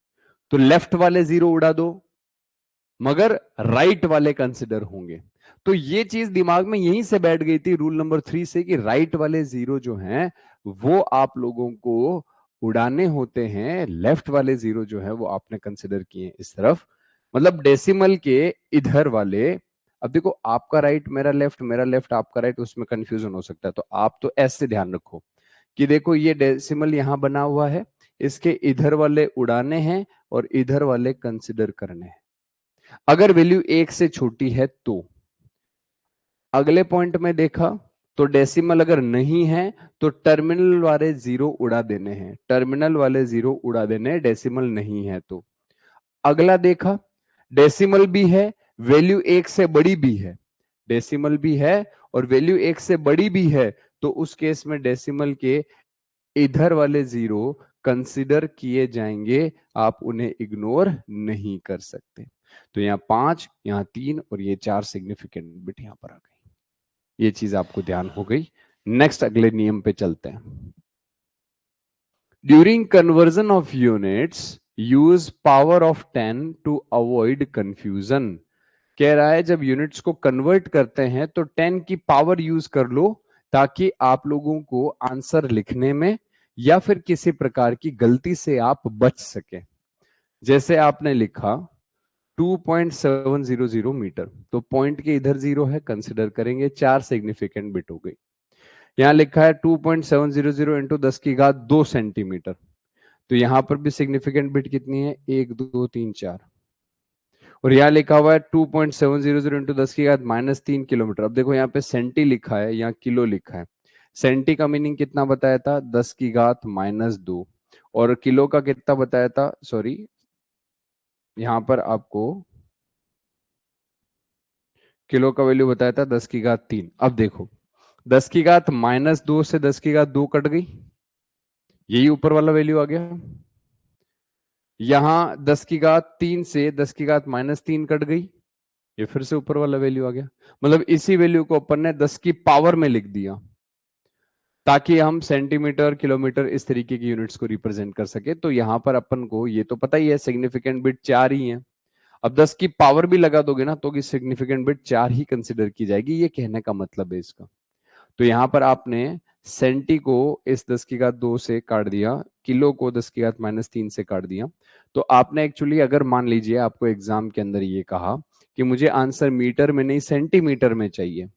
तो लेफ्ट वाले जीरो उड़ा दो, मगर राइट वाले कंसिडर होंगे। तो ये चीज दिमाग में यहीं से बैठ गई थी रूल नंबर 3 से, कि राइट वाले जीरो जो हैं वो आप लोगों को उड़ाने होते हैं, लेफ्ट वाले जीरो जो है वो आपने कंसिडर किए इस तरफ, मतलब डेसिमल के इधर वाले। अब देखो, आपका राइट मेरा लेफ्ट आपका राइट, उसमें कंफ्यूजन हो सकता है, तो आप तो ऐसे ध्यान रखो कि देखो ये डेसिमल यहां बना हुआ है, इसके इधर वाले उड़ाने हैं और इधर वाले कंसिडर करने हैं। अगर वैल्यू 1 से छोटी है तो अगले पॉइंट में देखा, तो डेसिमल अगर नहीं है तो टर्मिनल वाले जीरो उड़ा देने हैं, टर्मिनल वाले जीरो उड़ा देने हैं, डेसिमल नहीं है तो। अगला देखा, डेसिमल भी है, वैल्यू 1 से बड़ी भी है, डेसिमल भी है और वैल्यू 1 से बड़ी भी है, तो उस केस में डेसिमल के इधर वाले जीरो कंसिडर किए जाएंगे, आप उन्हें इग्नोर नहीं कर सकते। तो यहाँ 5, यहाँ 3 और ये 4 सिग्निफिकेंट बिट यहां पर आ गई। ये चीज आपको ध्यान हो गई। नेक्स्ट अगले नियम पे चलते हैं। During conversion of units use power of 10 to avoid confusion. कह रहा है जब यूनिट्स को कन्वर्ट करते हैं तो 10 की पावर यूज कर लो, ताकि आप लोगों को आंसर लिखने में या फिर किसी प्रकार की गलती से आप बच सके। जैसे आपने लिखा 2.700 मीटर, तो पॉइंट के इधर जीरो है, कंसिडर करेंगे, 4 सिग्निफिकेंट बिट हो गई। यहां लिखा है 2.700 इंटू 10⁻² सेंटीमीटर, तो यहां पर भी सिग्निफिकेंट बिट कितनी है, 1 2 3 4। और यहाँ लिखा हुआ है 2.700 इंटू 10⁻³ किलोमीटर। अब देखो यहाँ पे सेंटी लिखा है, यहाँ किलो लिखा है। सेंटी का मीनिंग कितना बताया था, 10⁻²। और किलो का कितना बताया था, सॉरी यहां पर आपको किलो का वैल्यू बताया था 10⁻3। अब देखो 10⁻² से 10⁻² कट गई, यही ऊपर वाला वैल्यू आ गया। यहां 10⁻3 से 10⁻³ कट गई, ये फिर से ऊपर वाला वैल्यू आ गया। मतलब इसी वैल्यू को अपन ने 10 की पावर में लिख दिया, ताकि हम सेंटीमीटर किलोमीटर इस तरीके की यूनिट्स को रिप्रेजेंट कर सके। तो यहां पर अपन को ये तो पता ही है सिग्निफिकेंट बिट 4 ही है। अब 10 की पावर भी लगा दोगे ना तो सिग्निफिकेंट बिट 4 ही कंसिडर की जाएगी, ये कहने का मतलब है इसका। तो यहां पर आपने सेंटी को इस 10⁻² से काट दिया, किलो को 10⁻³ से काट दिया। तो आपने एक्चुअली अगर मान लीजिए आपको एग्जाम के अंदर ये कहा कि मुझे आंसर मीटर में नहीं सेंटीमीटर में चाहिए,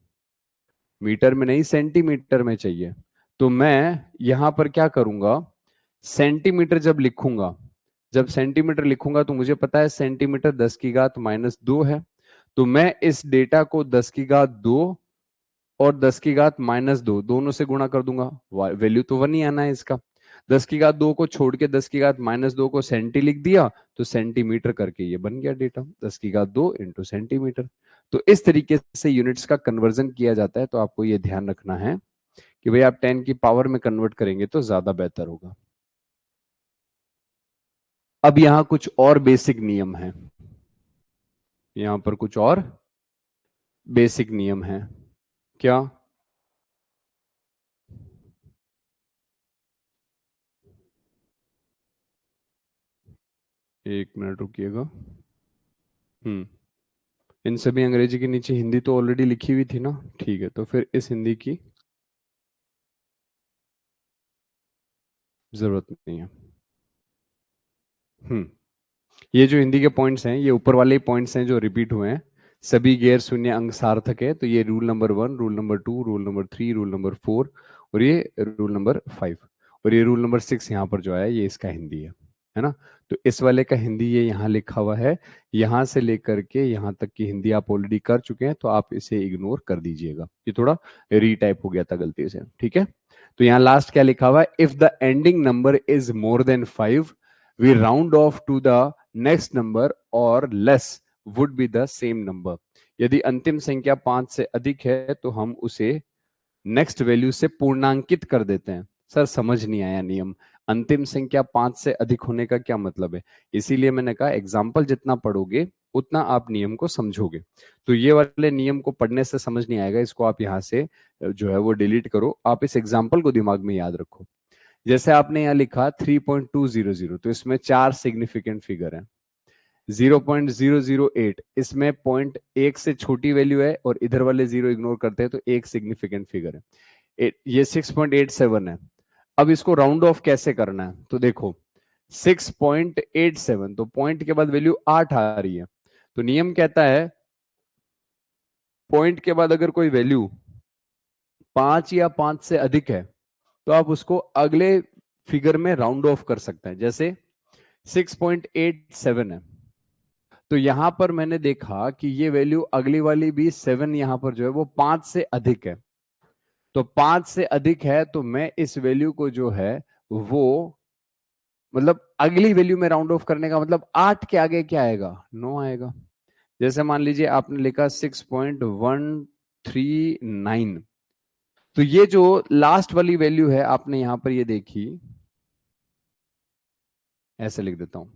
मीटर में नहीं सेंटीमीटर में चाहिए, तो मैं यहां पर क्या करूंगा, सेंटीमीटर जब लिखूंगा, जब सेंटीमीटर लिखूंगा तो मुझे पता है सेंटीमीटर 10⁻² है। तो मैं इस डेटा को 10⁻² और 10⁻² दोनों से गुणा कर दूंगा, वैल्यू तो 1 ही आना है इसका। 10⁻² को छोड़ के 10⁻² को सेंटी लिख दिया, तो सेंटीमीटर करके ये बन गया डेटा, 10⁻² इंटू सेंटीमीटर। तो इस तरीके से यूनिट्स का कन्वर्जन किया जाता है। तो आपको ये ध्यान रखना है कि भाई आप 10 की पावर में कन्वर्ट करेंगे तो ज्यादा बेहतर होगा। अब यहां कुछ और बेसिक नियम है, यहां पर कुछ और बेसिक नियम है। क्या? एक मिनट रुकिएगा। हम्म इन सभी अंग्रेजी के नीचे हिंदी तो ऑलरेडी लिखी हुई थी ना, ठीक है, तो फिर इस हिंदी की जरूरत नहीं है। हम्म ये जो हिंदी के पॉइंट्स हैं, ये ऊपर वाले पॉइंट्स हैं जो रिपीट हुए हैं। सभी गैर शून्य अंक सार्थक है, तो ये rule number 1, rule number 2, rule number 3, rule number 4 और ये रूल नंबर 5 और ये रूल नंबर 6 यहाँ पर जो आया ये इसका हिंदी है ना। तो इस वाले का हिंदी ये यहाँ लिखा हुआ है, यहाँ से लेकर के यहाँ तक की हिंदी आप ऑलरेडी कर चुके हैं, तो आप इसे इग्नोर कर दीजिएगा, ये थोड़ा रीटाइप हो गया था गलती से, ठीक है। तो यहाँ लास्ट क्या लिखा हुआ है, if the ending number is more than 5 we round off to the next number और less would be the same number. यदि अंतिम संख्या 5 से अधिक है तो हम उसे नेक्स्ट वैल्यू से पूर्णांकित कर देते हैं। सर समझ नहीं आया नियम, अंतिम संख्या 5 से अधिक होने का क्या मतलब है? इसीलिए मैंने कहा एग्जाम्पल जितना पढ़ोगे उतना आप नियम को समझोगे। तो ये वाले नियम को पढ़ने से समझ नहीं आएगा, इसको आप यहां से जो है वो डिलीट करो, आप इस एग्जाम्पल को दिमाग में याद रखो। जैसे आपने यहाँ लिखा 3.200, तो इसमें 4 सिग्निफिकेंट फिगर है। 0.008, इसमें पॉइंट एक से छोटी वैल्यू है और इधर वाले जीरो इग्नोर करते हैं तो एक सिग्निफिकेंट फिगर है। ये 6.87 है। अब इसको राउंड ऑफ कैसे करना है, तो देखो 6.87, तो पॉइंट के बाद वैल्यू 8 आ रही है, तो नियम कहता है पॉइंट के बाद अगर कोई वैल्यू 5 या 5 से अधिक है तो आप उसको अगले फिगर में राउंड ऑफ कर सकते हैं। जैसे 6.87 है, तो यहां पर मैंने देखा कि ये वैल्यू अगली वाली भी 7 यहां पर जो है वो 5 से अधिक है, तो 5 से अधिक है तो मैं इस वैल्यू को जो है वो मतलब अगली वैल्यू में राउंड ऑफ करने का मतलब 8 के आगे क्या आएगा, 9 आएगा। जैसे मान लीजिए आपने लिखा 6.139, तो ये जो लास्ट वाली वैल्यू है आपने यहां पर ये देखी, ऐसे लिख देता हूं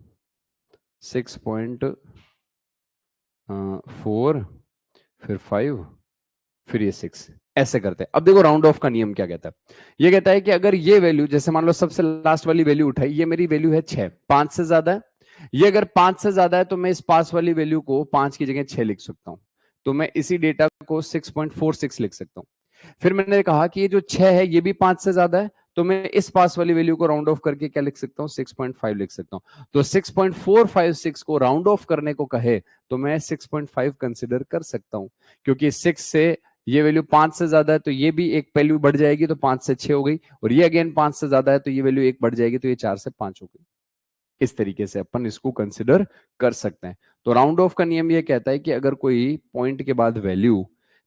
6.4 फिर 5 फिर ये 6, ऐसे करते हैं। अब देखो राउंड ऑफ का नियम क्या कहता है, ये कहता है कि अगर ये वैल्यू, जैसे मान लो सबसे लास्ट वाली वैल्यू उठाई, ये मेरी वैल्यू है 6, 5 से ज्यादा है, ये अगर 5 से ज्यादा है तो मैं इस पास वाली वैल्यू को 5 की जगह 6 लिख सकता हूं, तो मैं इसी डेटा को 6.46 लिख सकता हूं। फिर मैंने कहा कि ये जो 6 है ये भी 5 से ज्यादा है, तो मैं इस पास वाली वैल्यू को राउंड ऑफ करके क्या लिख सकता हूँ, 6.5 लिख सकता हूँ। तो 6.456 को राउंड ऑफ करने को कहे तो मैं 6.5 कंसिडर कर सकता हूँ, क्योंकि 6 से ये वैल्यू 5 से ज्यादा है तो ये भी एक वैल्यू बढ़ जाएगी, तो 5 से 6 हो गई, और ये अगेन 5 से ज्यादा है तो ये वैल्यू एक बढ़ जाएगी, तो ये 4 से 5 हो गई। इस तरीके से अपन इसको कंसिडर कर सकते हैं। तो राउंड ऑफ का नियम ये कहता है कि अगर कोई पॉइंट के बाद वैल्यू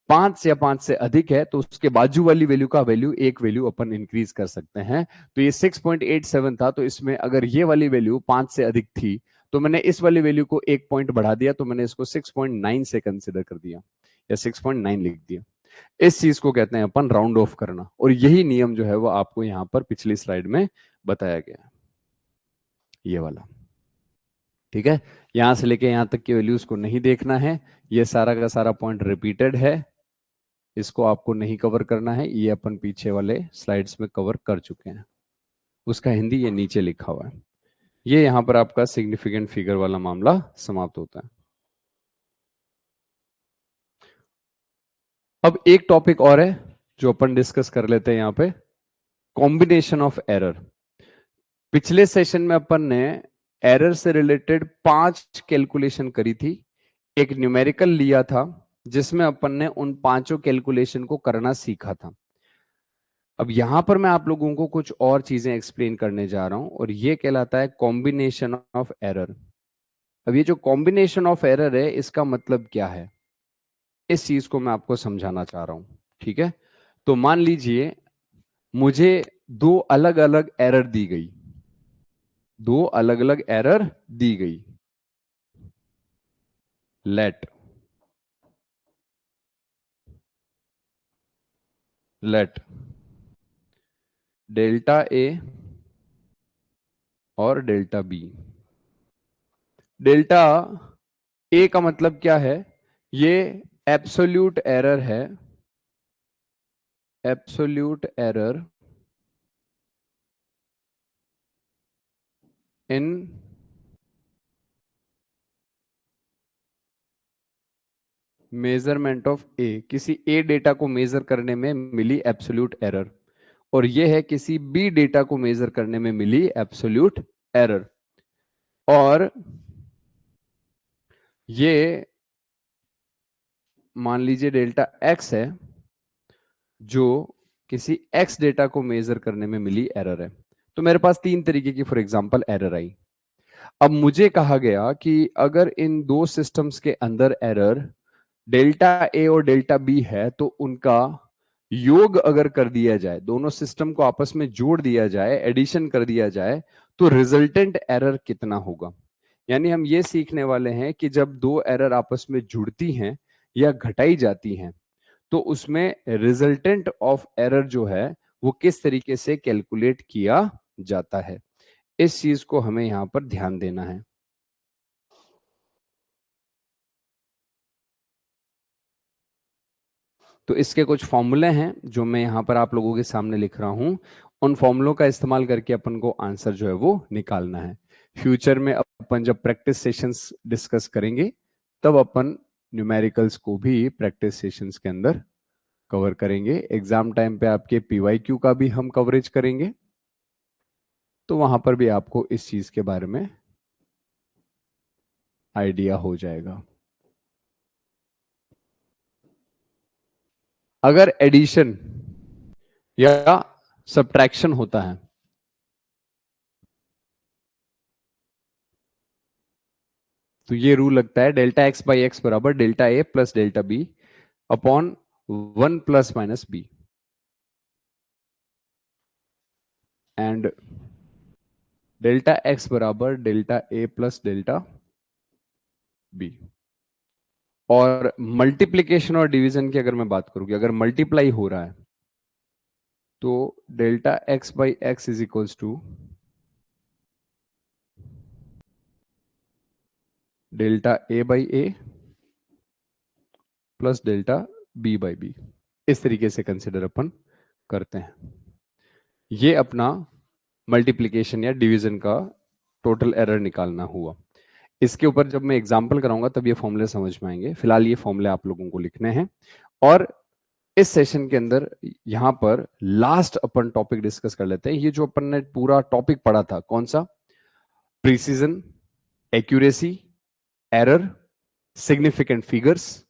5 या 5 से अधिक है तो उसके बाजू वाली वैल्यू का वैल्यू एक वैल्यू अपन इंक्रीज कर सकते हैं। तो ये 6.87 था, तो इसमें अगर ये वाली वैल्यू 5 से अधिक थी तो मैंने इस वाली वैल्यू को एक पॉइंट बढ़ा दिया, तो मैंने इसको 6.9 से कंसिडर कर दिया या 6.9 लिख दिया। इस चीज को कहते हैं अपन राउंड ऑफ करना, और यही नियम जो है वो आपको यहां पर पिछली स्लाइड में बताया गया है, ये वाला। ठीक है, यहां से लेके यहां तक की वैल्यूज को नहीं देखना है, ये सारा का सारा पॉइंट रिपीटेड है, इसको आपको नहीं कवर करना है, ये अपन पीछे वाले स्लाइड्स में कवर कर चुके हैं। उसका हिंदी ये नीचे लिखा हुआ है। ये यहां पर आपका सिग्निफिकेंट फिगर वाला मामला समाप्त होता है। अब एक टॉपिक और है जो अपन डिस्कस कर लेते हैं यहां पे, कॉम्बिनेशन ऑफ एरर। पिछले सेशन में अपन ने एरर से रिलेटेड 5 कैलकुलेशन करी थी, एक न्यूमेरिकल लिया था जिसमें अपन ने उन 5 कैलकुलेशन को करना सीखा था। अब यहां पर मैं आप लोगों को कुछ और चीजें एक्सप्लेन करने जा रहा हूं, और ये कहलाता है कॉम्बिनेशन ऑफ एरर। अब ये जो कॉम्बिनेशन ऑफ एरर है इसका मतलब क्या है, इस चीज को मैं आपको समझाना चाह रहा हूं। ठीक है, तो मान लीजिए मुझे दो अलग अलग एरर दी गई, दो अलग अलग एरर दी गई। लेट डेल्टा ए और डेल्टा बी। डेल्टा ए का मतलब क्या है, ये एब्सोल्यूट एरर है, absolute error in measurement of A, किसी ए डेटा को मेजर करने में मिली एब्सोल्यूट एरर, और यह है किसी बी डेटा को मेजर करने में मिली एब्सोल्यूट एरर। और ये मान लीजिए डेल्टा एक्स है जो किसी एक्स डेटा को मेजर करने में मिली एरर है। तो मेरे पास 3 तरीके की फॉर एग्जांपल एरर आई। अब मुझे कहा गया कि अगर इन दो सिस्टम्स के अंदर एरर डेल्टा ए और डेल्टा बी है तो उनका योग अगर कर दिया जाए, दोनों सिस्टम को आपस में जोड़ दिया जाए, एडिशन कर दिया जाए, तो रिजल्टेंट एरर कितना होगा। यानी हम ये सीखने वाले हैं कि जब दो एरर आपस में जुड़ती हैं या घटाई जाती हैं तो उसमें रिजल्टेंट ऑफ एरर जो है वो किस तरीके से कैलकुलेट किया जाता है। इस चीज को हमें यहां पर ध्यान देना है। तो इसके कुछ फॉर्मूले हैं जो मैं यहां पर आप लोगों के सामने लिख रहा हूं, उन फॉर्मूलों का इस्तेमाल करके अपन को आंसर जो है वो निकालना है। फ्यूचर में अपन जब प्रैक्टिस सेशंस डिस्कस करेंगे तब अपन न्यूमेरिकल्स को भी प्रैक्टिस सेशंस के अंदर कवर करेंगे। एग्जाम टाइम पे आपके पीवाईक्यू का भी हम कवरेज करेंगे, तो वहां पर भी आपको इस चीज के बारे में आइडिया हो जाएगा। अगर एडिशन या सब्ट्रैक्शन होता है तो ये रूल लगता है डेल्टा एक्स बाई एक्स बराबर delta A plus delta B upon 1 plus minus B, and delta X बराबर delta A plus delta B. और मल्टीप्लीकेशन और डिवीजन की अगर मैं बात करूं कि अगर मल्टीप्लाई हो रहा है तो delta X by X is equals to delta A by A plus delta B by B. इस तरीके से कंसिडर अपन करते हैं। ये अपना मल्टीप्लीकेशन या डिवीजन का टोटल एरर निकालना हुआ। इसके ऊपर जब मैं एग्जांपल कराऊंगा तब ये फॉर्मूले समझ में आएंगे। फिलहाल ये फॉर्मूले आप लोगों को लिखने हैं। और इस सेशन के अंदर यहां पर लास्ट अपन टॉपिक डिस्कस कर लेते हैं। ये जो अपन ने पूरा टॉपिक पढ़ा था, कौन सा? Precision, accuracy, error, significant figures,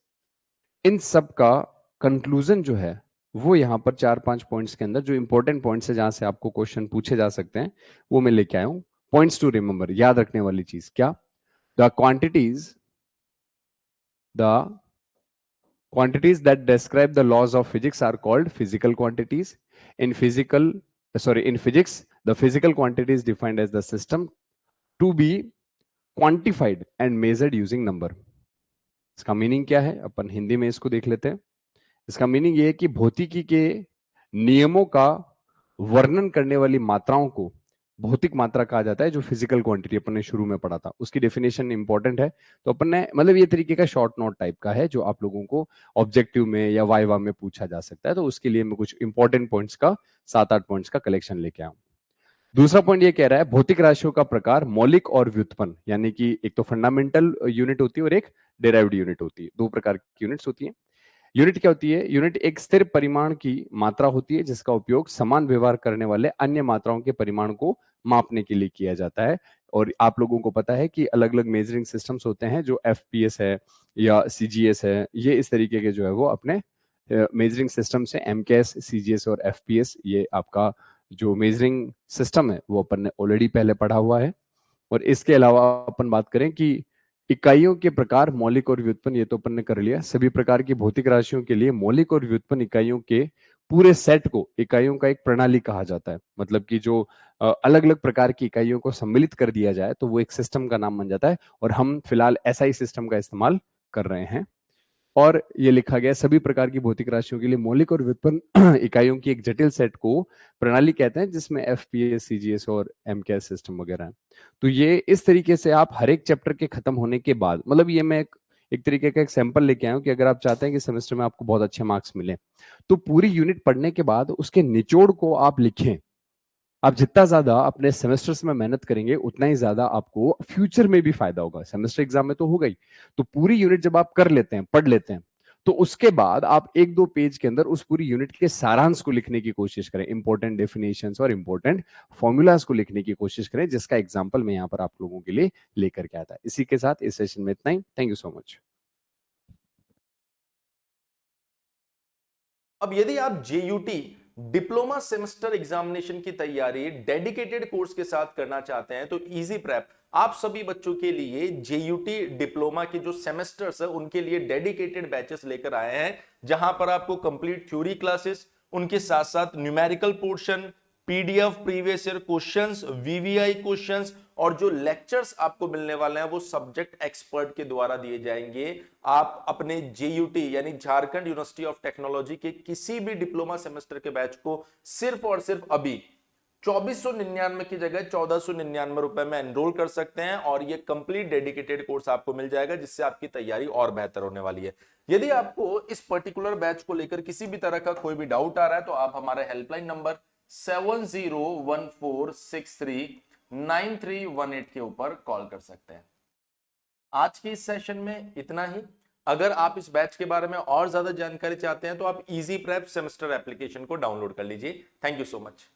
इन सब का कंक्लूजन जो है वो यहां पर 4-5 पॉइंट्स के अंदर जो इंपॉर्टेंट पॉइंट्स है, जहां से आपको क्वेश्चन पूछे जा सकते हैं, वो मैं लेके आया हूं। पॉइंट्स टू रिमेंबर, याद रखने वाली चीज क्या? The quantities the quantities that describe the laws of physics are called physical quantities. In in physics, the physical quantity is defined as the system to be quantified and measured using number. इसका meaning क्या है, अपन हिंदी में इसको देख लेते हैं। इसका meaning ये है कि भौतिकी के नियमों का वर्णन करने वाली मात्राओं को भौतिक मात्रा कहा जाता है। जो फिजिकल क्वांटिटी अपन ने शुरू में पढ़ा था, उसकी डेफिनेशन इंपॉर्टेंट है। तो अपन ने मतलब ये तरीके का शॉर्ट नोट टाइप का है जो आप लोगों को ऑब्जेक्टिव में या वाइवा में पूछा जा सकता है। तो उसके लिए मैं कुछ इंपॉर्टेंट पॉइंट्स का 7-8 पॉइंट्स का कलेक्शन लेके आऊं। दूसरा पॉइंट ये कह रहा है भौतिक राशियों का प्रकार मौलिक और व्युत्पन्न, यानी कि एक तो फंडामेंटल यूनिट होती है और एक डेराइव्ड यूनिट होती है। दो प्रकार की यूनिट्स होती है। यूनिट क्या होती है? यूनिट एक स्थिर परिमाण की मात्रा होती है जिसका उपयोग समान व्यवहार करने वाले अन्य मात्राओं के परिमाण को मापने के लिए किया जाता है। और आप लोगों को पता है कि अलग अलग मेजरिंग सिस्टम्स होते हैं, जो एफपीएस है या सीजीएस है, ये इस तरीके के जो है वो अपने मेजरिंग सिस्टम से एमकेएस, सीजीएस और एफपीएस, ये आपका जो मेजरिंग सिस्टम है वो अपन ने ऑलरेडी पहले पढ़ा हुआ है। और इसके अलावा अपन बात करें कि इकाइयों के प्रकार मौलिक और व्युत्पन्न, ये तो अपन ने कर लिया। सभी प्रकार की भौतिक राशियों के लिए मौलिक और व्युत्पन्न इकाइयों के पूरे सेट को इकाइयों का एक प्रणाली कहा जाता है। मतलब कि जो अलग अलग प्रकार की इकाइयों को सम्मिलित कर दिया जाए तो वो एक सिस्टम का नाम बन जाता है। और हम फिलहाल एसआई सिस्टम का इस्तेमाल कर रहे हैं। और ये लिखा गया सभी प्रकार की भौतिक राशियों के लिए मौलिक और व्युत्पन्न इकाइयों की एक जटिल सेट को प्रणाली कहते हैं, जिसमें एफपीएस, सीजीएस और एमकेएस सिस्टम वगैरह है। तो ये इस तरीके से आप हर एक चैप्टर के खत्म होने के बाद, मतलब ये मैं एक तरीके का एक सैंपल लेके आया हूं कि अगर आप चाहते हैं कि सेमेस्टर में आपको बहुत अच्छे मार्क्स मिले, तो पूरी यूनिट पढ़ने के बाद उसके निचोड़ को आप लिखें। आप जितना ज्यादा अपने सेमेस्टर्स में मेहनत करेंगे उतना ही ज्यादा आपको फ्यूचर में भी फायदा होगा। सेमेस्टर एग्जाम में तो हो गई, तो पूरी यूनिट जब आप कर लेते हैं, पढ़ लेते हैं, तो उसके बाद आप 1-2 पेज के अंदर उस पूरी यूनिट के सारांश को लिखने की कोशिश करें। इंपॉर्टेंट डेफिनेशंस और इंपॉर्टेंट फॉर्मूलाज को लिखने की कोशिश करें, जिसका एग्जाम्पल मैं यहाँ पर आप लोगों के लिए लेकर के आया था। इसी के साथ इस सेशन में इतना ही। Thank you so much. अब यदि आप जेयूटी डिप्लोमा सेमेस्टर एग्जामिनेशन की तैयारी डेडिकेटेड कोर्स के साथ करना चाहते हैं तो इजी प्रेप आप सभी बच्चों के लिए जेयूटी डिप्लोमा के जो सेमेस्टर्स है उनके लिए डेडिकेटेड बैचेस लेकर आए हैं, जहां पर आपको कंप्लीट थ्योरी क्लासेस, उनके साथ साथ numerical portion, PDF previous year questions, VVI questions और जो लेक्चर्स आपको मिलने वाले हैं वो सब्जेक्ट एक्सपर्ट के द्वारा दिए जाएंगे। आप अपने जेयूटी यानी झारखंड यूनिवर्सिटी ऑफ टेक्नोलॉजी के किसी भी डिप्लोमा सेमेस्टर के बैच को सिर्फ और सिर्फ अभी 2499 की जगह 1499 रुपए में एनरोल कर सकते हैं और ये कंप्लीट डेडिकेटेड कोर्स आपको मिल जाएगा, जिससे आपकी तैयारी और बेहतर होने वाली है। यदि आपको इस पर्टिकुलर बैच को लेकर किसी भी तरह का कोई भी डाउट आ रहा है तो आप हमारे हेल्पलाइन नंबर 7014639318 के ऊपर कॉल कर सकते हैं। आज के इस सेशन में इतना ही। अगर आप इस बैच के बारे में और ज्यादा जानकारी चाहते हैं तो आप इजी प्रेप सेमेस्टर एप्लीकेशन को डाउनलोड कर लीजिए। Thank you so much.